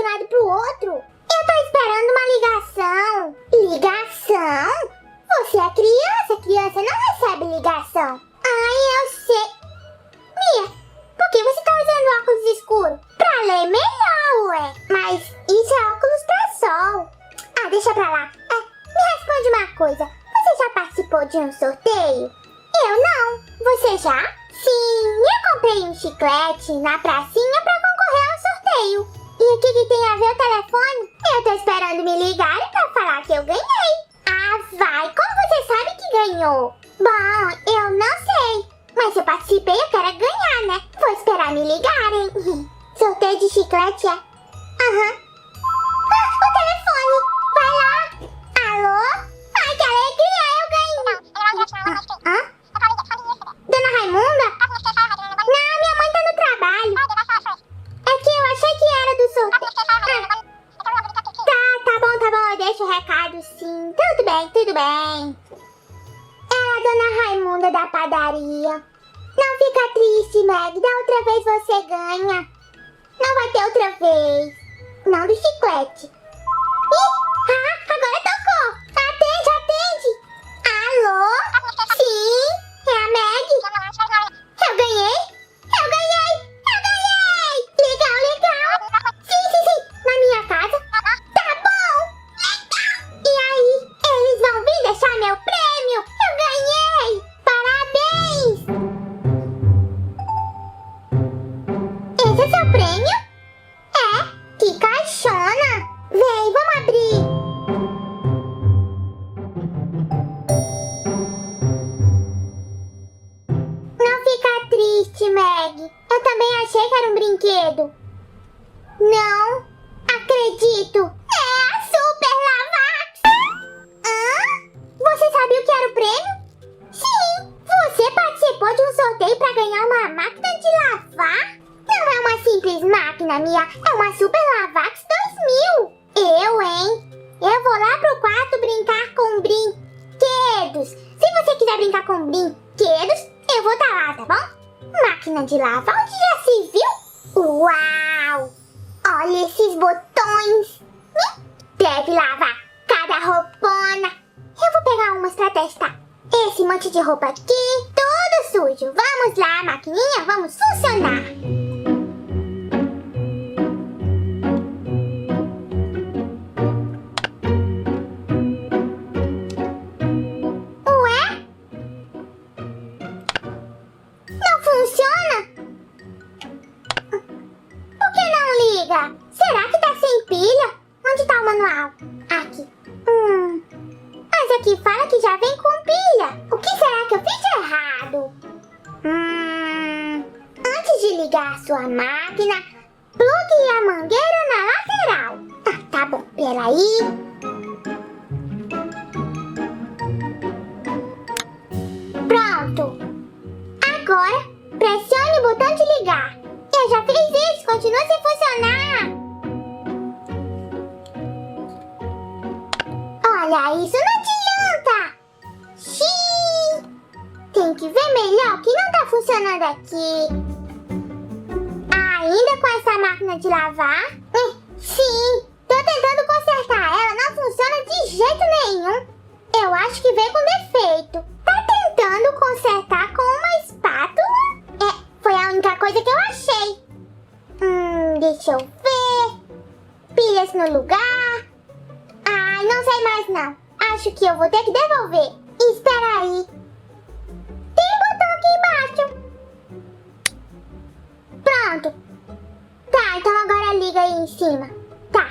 um lado pro outro. Eu tô esperando uma ligação. Ligação? Você é criança não recebe ligação. Ai, eu sei. Mia, por que você tá usando óculos escuros? Pra ler melhor, ué. Mas isso é óculos pra sol. Ah, deixa pra lá. Me responde uma coisa. Você já participou de um sorteio? Eu não. Você já? Sim, eu comprei um chiclete na pracinha pra concorrer a um sorteio. E o que tem a ver o telefone? Eu tô esperando me ligarem pra falar que eu ganhei. Ah, vai. Como você sabe que ganhou? Bom, eu não sei. Mas se eu participei, eu quero ganhar, né? Vou esperar me ligarem. Sorteio de chiclete é? Aham. Ah, o telefone. Vai lá. Alô? Ai, que alegria, eu ganhei. Hã? Dona Raimunda? Não, minha mãe tá no trabalho. É que eu achei que era do sorteio. Tá bom, eu deixo o recado sim. Tudo bem. É a Dona Raimunda da padaria. Não fica triste, Meg. Da outra vez você ganha. Não vai ter outra vez. Não do chiclete. Agora tocou. Atende. Alô? Sim, é a Meg. Eu ganhei. Legal. Sim. Na minha casa. Tá bom. E aí, eles vão vir deixar meu prêmio. Eu ganhei. Parabéns. Esse é seu prêmio? É, que caixona. Vem, vamos abrir. Não fica triste, Meg. Eu também achei que era um brinquedo. Não acredito. É a Super LAVAR. Você sabia o que era o prêmio? Sim. Você participou de um sorteio para ganhar uma máquina de lavar? Não é uma simples máquina, Mia. É uma Super LAVAR 2000. Eu vou lá pro quarto brincar com brinquedos. Se você quiser brincar com brinquedos, eu vou estar lá, tá bom? Máquina de lavar, onde já se viu? Uau! Olha esses botões. Deve lavar cada roupona. Eu vou pegar umas pra testar. Esse monte de roupa aqui, tudo sujo. Vamos lá, maquininha, vamos funcionar. Ué? Não funciona? Por que não liga? Será que tá sem pilha? Onde tá o manual? Aqui. Mas aqui fala que já vem com pilha. O que será que eu fiz de errado? Antes de ligar a sua máquina, plugue a mangueira na lateral. Tá bom, peraí. Pronto. Agora, pressione o botão de ligar. Eu já fiz isso, continua sem funcionar. Olha, isso não adianta. Xiii. Tem que ver melhor que não tá funcionando aqui. Ainda com essa máquina de lavar? Sim, tô tentando consertar ela, não funciona de jeito nenhum. Eu acho que veio com defeito. Tá tentando consertar com uma espátula? Foi a única coisa que eu achei. Deixa eu ver. Pilhas no lugar. Ai, não sei mais não. Acho que eu vou ter que devolver. Espera aí. Tem botão aqui embaixo. Pronto. Tá, então agora liga aí em cima. Tá.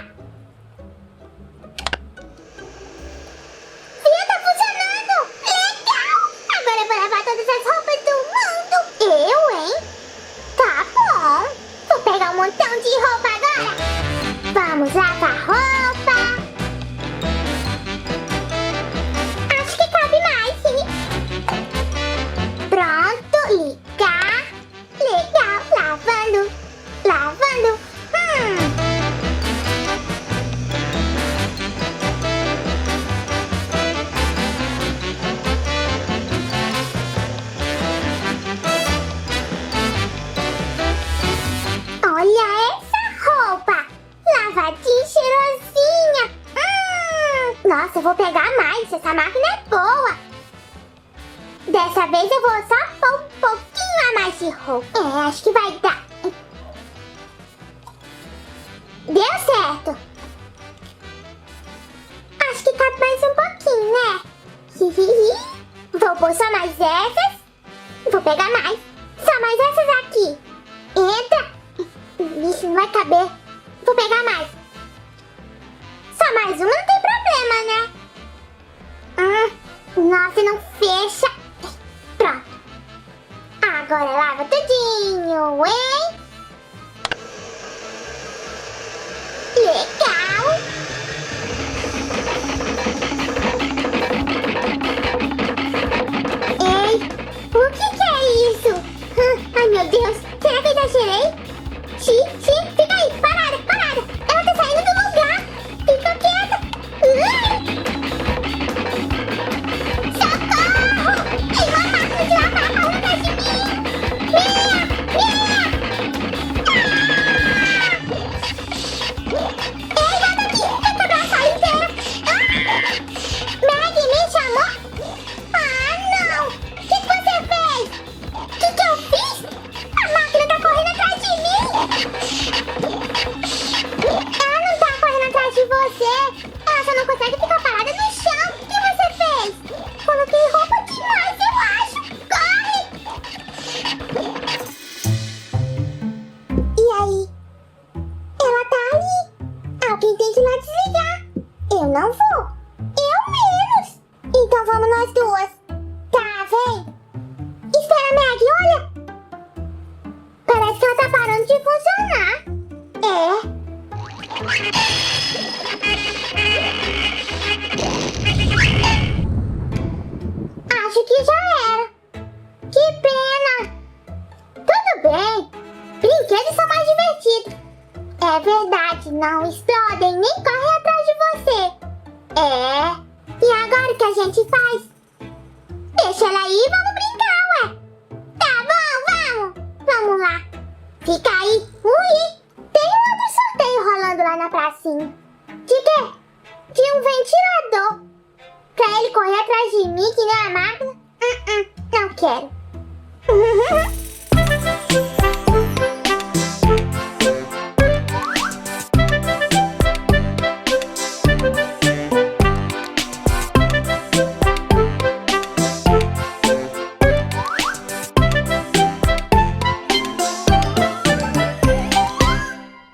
Viu? Tá funcionando. Legal. Agora eu vou lavar todas as roupas do mundo. Eu, hein? Tá bom. Vou pegar um montão de roupa agora. Vamos lavar roupa. Acho que cabe mais, sim. Pronto, ligar. Legal, lavando. boa. Dessa vez eu vou só pôr um pouquinho a mais de roupa. Acho que vai dar. Deu certo. Acho que cabe mais um pouquinho, né? Vou pôr só mais essas. Vou pegar mais. Só mais essas aqui. Entra. Isso não vai caber. Vou pegar mais. Só mais uma, não tem problema, né? Nossa, não fecha. Pronto. Agora lava tudinho, hein? Legal. Ei, o que é isso? Ai, meu Deus. Será que eu exagerei? Fica aí, parada. Ela tá saindo do lugar. Fica quieta. Socorro! Tem uma máquina de lavar correndo atrás de mim. Minha! Ei, volta aqui. Vai quebrar a sala inteira. Maggie, me chamou? Não. O que você fez? O que eu fiz? A máquina tá correndo atrás de mim. Ela não tá correndo atrás de você. Ela só não consegue ficar parada no chão. O que você fez? Coloquei roupa demais, eu acho. Corre! E aí? Ela tá ali. Alguém tem que ir lá desligar. Eu não vou. Eu menos. Então vamos nós duas. Tá, vem. Espera, Maggie, olha. Parece que ela tá parando de funcionar. Acho que já era. Que pena. Tudo bem. Brinquedos são mais divertidos. É verdade, não explodem nem correm atrás de você. E agora o que a gente faz? Deixa ela aí e vamos brincar, ué. Tá bom, vamos. Vamos lá. Fica aí. Ui, tem um outro sorteio rolando lá na pracinha. De quê? De um ventilador. Pra ele correr atrás de mim, que nem a máquina. Não quero.